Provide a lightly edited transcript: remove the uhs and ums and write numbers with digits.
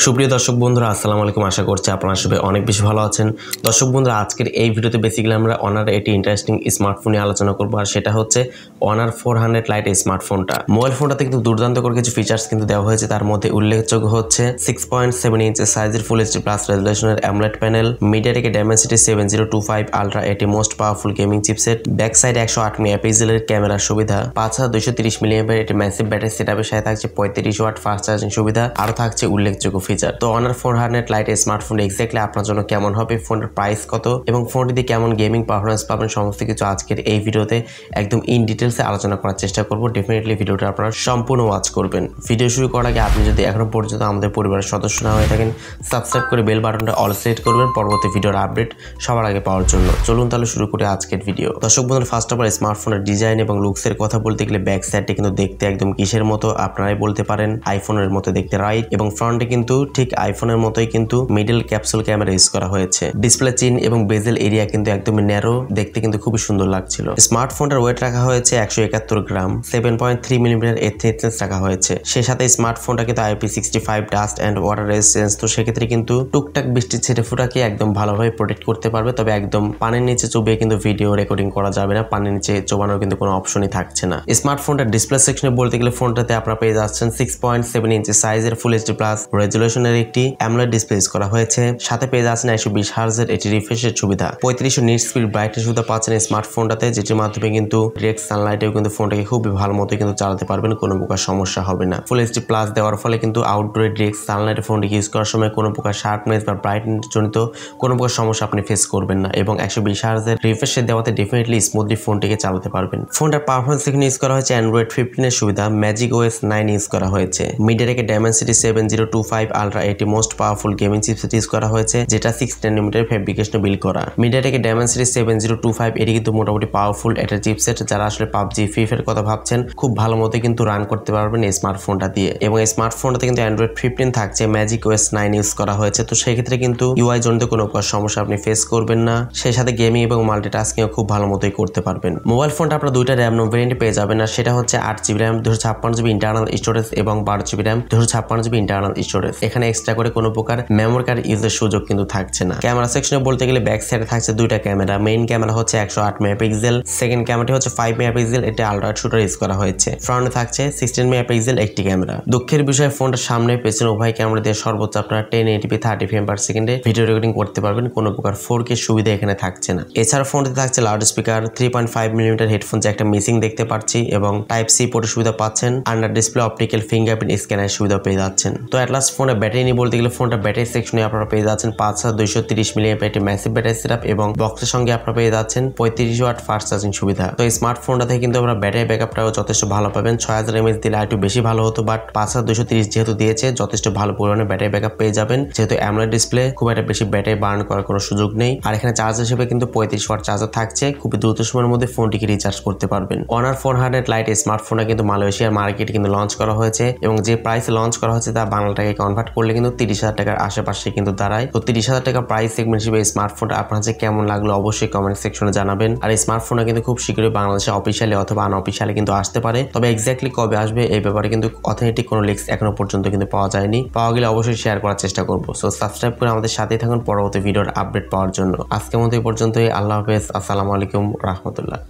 সুপ্রিয় দর্শক বন্ধুরা আসসালামু আলাইকুম। আশা করছি আপনারা সবাই অনেক বেশি ভালো আছেন। দর্শক বন্ধুরা, আজকের এই ভিডিওতে বেসিক্যালি আমরা অনার একটি ইন্টারেস্টিং স্মার্টফোন নিয়ে আলোচনা করব, আর সেটা হচ্ছে অনার 400 লাইট স্মার্টফোনটা। মোবাইল ফোনটাতে কিন্তু দুর্দান্ত করে কিছু ফিচার্স কিন্তু দেওয়া হয়েছে। তার মধ্যে উল্লেখযোগ্য হচ্ছে 6.7 ইঞ্চের সাইজের ফুল এইচডি প্লাস রেজুলেশনের AMOLED panel, MediaTek Dimensity 7025 ultra, এটি most powerful gaming chipset, back সাইডে 108 মেগাপিক্সেলের ক্যামেরার সুবিধা, 5230 মিলিঅ্যাম্পিয়ার এটি ম্যাসিভ ব্যাটারি সেটআপের সাথে থাকছে 35 ওয়াট ফাস্ট চার্জিং সুবিধা, আরও থাকছে উল্লেখযোগ্য ফিচার। তো অনার 400 লাইট স্মার্টফোন এক্স্যাক্টলি আপনার জন্য কেমন হবে, ফোনের প্রাইস কত এবং ফোনটিতে কেমন গেমিং পারফরমেন্স পাবেন, সমস্ত কিছু আজকের এই ভিডিওতে একদম ইন ডিটেলসে আলোচনা করার চেষ্টা করব। ডেফিনেটলি ভিডিওটা আপনারা সম্পূর্ণ ওয়াচ করবেন। ভিডিও শুরু করার আগে আপনি যদি এখনো পর্যন্ত আমাদের পরিবারের সদস্য না হয়ে থাকেন, সাবস্ক্রাইব করে বেল বাটনটা অল সিলেক্ট করবেন পরবর্তী ভিডিওর আপডেট সবার আগে পাওয়ার জন্য। চলুন তাহলে শুরু করি আজকের ভিডিও। দর্শক বন্ধুরা, ফার্স্ট অফ অল স্মার্টফোনের ডিজাইন এবং লুকসের কথা বলতে গেলে ব্যাক সাইডটি কিন্তু দেখতে একদম কিসের মতো, আপনারাই বলতে পারেন আইফোনের মতো দেখতে, রাইট? এবং ফ্রন্টে কিন্তু ঠিক আইফোনের মতোই কিন্তু মিডল ক্যাপসুল ক্যামেরা ইউজ করা হয়েছে। ডিসপ্লে চিন এবং বেজেল এরিয়া কিন্তু একদমই ন্যারো, দেখতে কিন্তু খুবই সুন্দর লাগছিল। স্মার্টফোনটার ওয়েট রাখা হয়েছে 171 গ্রাম, 7.3 মিলিমিটার এর থিকনেস রাখা হয়েছে। সে সাথে স্মার্টফোনটা কিন্তু IP65 dust and water resistance, তো সেক্ষেত্রে কিন্তু টুকটাক বৃষ্টির ছেটে ফুটাকে একদম ভালোভাবে প্রোটেক্ট করতে পারবে। তবে একদম পানির নিচে চুবিয়ে কিন্তু ভিডিও রেকর্ডিং করা যাবে না, পানির নিচে চোবানোর কিন্তু কোনো অপশনই থাকছে না। স্মার্টফোনটার ডিসপ্লে সেকশনে বলতে গেলে ফোনটাতে আপনারা পেয়ে যাচ্ছেন 6.7 ইঞ্চি সাইজের ফুল এইচডি প্লাস রেজুলেশনের একটি অ্যামোলেড ডিসপ্লে ইউজ করা হয়েছে। সাথে পেয়ে যাচ্ছেন 120 হার্জের এটি রিফ্রেশের সুবিধা, 3500 নিট স্পিড ব্রাইটনেস সুবিধা পাচ্ছেন স্মার্টফোনটাতে, যেটির মাধ্যমে কিন্তু ডিরেক্ট সানলাইটেও কিন্তু ফোনটাকে খুবই ভালো মতো কিন্তু চালাতে পারবেন, কোনো প্রকার সমস্যা হবে না। ফুল এইচডি প্লাস দেওয়ার ফলে কিন্তু আউটডোরে ডিরেক্ট সানলাইটে ফোনটিকে ইউজ করার সময় কোনো প্রকার শার্পনেস বা ব্রাইটনেস জনিত কোনো প্রকার সমস্যা আপনি ফেস করবেন না, এবং 120 হার্জের রিফ্রেশের দেওয়াতে ডেফিনেটলি স্মুথলি ফোনটিকে চালাতে পারবেন। ফোনটার পারফরমেন্স এখানে ইউজ করা হয়েছে অ্যান্ড্রয়েড 15 এর সুবিধা, ম্যাজিক ওএস 9 ইউজ করা হয়েছে। মিডিয়াটেক ডাইমেনসিটি 7025 আলট্রা, এটি most powerful gaming chipset use করা হয়েছে, যেটা 6 nanometer ফেব্রিকেশনে বিল্ড করা। মিডিয়াটেক ডাইমেনসিটি 7025 এটি কিন্তু মোটামুটি পাওয়ারফুল একটা চিপসেট। যারা আসলে পাবজি ফ্রি ফায়ার কথা ভাবছেন, খুব ভালো মতো কিন্তু রান করতে পারবেন এই স্মার্টফোনটা দিয়ে। এবং এই স্মার্টফোনটাতে কিন্তু অ্যান্ড্রয়েড 15 থাকছে, ম্যাজিক ওএস 9 ইউজ করা হয়েছে। তো সেই ক্ষেত্রে কিন্তু ইউআই জনিত কোনো প্রকার সমস্যা আপনি ফেস করবেন না। সেই সাথে গেমিং এবং মাল্টিটাস্কিংও খুব ভালো মতোই করতে পারবেন। মোবাইল ফোনটা আপনারা দুইটা র্যাম ভেরিয়েন্টে পেয়ে যাবেন, আর সেটা হচ্ছে 8GB RAM 256GB internal storage এবং 12GB RAM 256GB internal storage. এখানে এক্সট্রা করে কোনো প্রকার মেমোরি কার্ড ইউজের সুযোগ কিন্তু থাকছে না। ক্যামেরা সেকশনে বলতে গেলে ব্যাক সাইডে থাকছে দুইটা ক্যামেরা। মেইন ক্যামেরা হচ্ছে 108 মেগাপিক্সেল, সেকেন্ড ক্যামেরাটি হচ্ছে 5 মেগাপিক্সেল, এটি আলট্রা শুটার ইউজ করা হয়েছে। ফ্রন্টে থাকছে 16 মেগাপিক্সেল একটি ক্যামেরা। দুঃখের বিষয়, ফোনটার সামনে পেছনে উভয় ক্যামেরা দিয়ে সর্বোচ্চ আপনারা 1080p 30 fps ভিডিও রেকর্ডিং করতে পারবেন, কোনো প্রকার 4K সুবিধা এখানে থাকছে না। এছাড়া ফোনটিতে থাকছে loud speaker, 3.5 millimetre headphone Jack একটা মিসিং দেখতে পাচ্ছি, এবং টাইপ সি পোর্টের সুবিধা পাচ্ছেন। Under display optical fingerprint scanner সুবিধা পেয়ে যাচ্ছেন। তো অ্যাট লাস্ট ফোনে ব্যাটারি নিয়ে বলতে গেলে ফোনটা ব্যাটারি সেকশনে আপনারা পেয়ে যাচ্ছেন 5230 মিলিঅ্যাম্পিয়ার একটি ম্যাসিভ ব্যাটারি সেটআপ, এবং বক্সের সঙ্গে আপনারা পেয়ে যাচ্ছেন 35 ওয়াট ফাস্ট চার্জিং সুবিধা। তো এই স্মার্টফোনটা থেকে কিন্তু আমরা ব্যাটারি ব্যাকআপটাও যথেষ্ট ভালো পাবেন। 6000 mAh দিলে একটু বেশি ভালো হতো, বাট 5230 যেহেতু দিয়েছে, যথেষ্ট ভালো পরিমাণে ব্যাটারি ব্যাকআপ পেয়ে যাবেন। যেহেতু অ্যামোলেড ডিসপ্লে, খুব একটা বেশি ব্যাটারি বার্ন করার কোনো সুযোগ নেই। আর এখানে চার্জার হিসেবে কিন্তু 35 ওয়াট চার্জার থাকছে, খুবই দ্রুত সময়ের মধ্যে ফোনটিকে রিচার্জ করতে পারবেন। অনার 400 লাইট স্মার্টফোনটা কিন্তু মালয়েশিয়ার মার্কেটে কিন্তু লঞ্চ করা হয়েছে, এবং যে প্রাইসে লঞ্চ করা হয়েছে তা বাংলা টাকায় কনভার্ট করলে কিন্তু 30,000 টাকার আশেপাশে কিন্তু দাঁড়ায়। তো 30,000 টাকা প্রাইস সেগমেন্ট হিসেবে এই স্মার্টফোনটা আপনার কাছে কেমন লাগলো অবশ্যই কমেন্ট সেকশনে জানাবেন। আর এই স্মার্টফোনটা কিন্তু খুব শীঘ্রই বাংলাদেশে অফিসিয়ালি অথবা আনঅফিসিয়ালি কিন্তু আসতে পারে, তবে এক্স্যাক্টলি কবে আসবে এই ব্যাপারে কিন্তু অথেন্টিক কোনো লিক্স এখনো পর্যন্ত কিন্তু পাওয়া যায়নি। পাওয়া গেলে অবশ্যই শেয়ার করার চেষ্টা করবো। সো সাবস্ক্রাইব করে আমাদের সাথেই থাকুন পরবর্তী ভিডিওর আপডেট পাওয়ার জন্য। আজকের মতো এই পর্যন্তই। আল্লাহ হাফেজ, আসসালামু আলাইকুম রাহমাতুল্লাহ।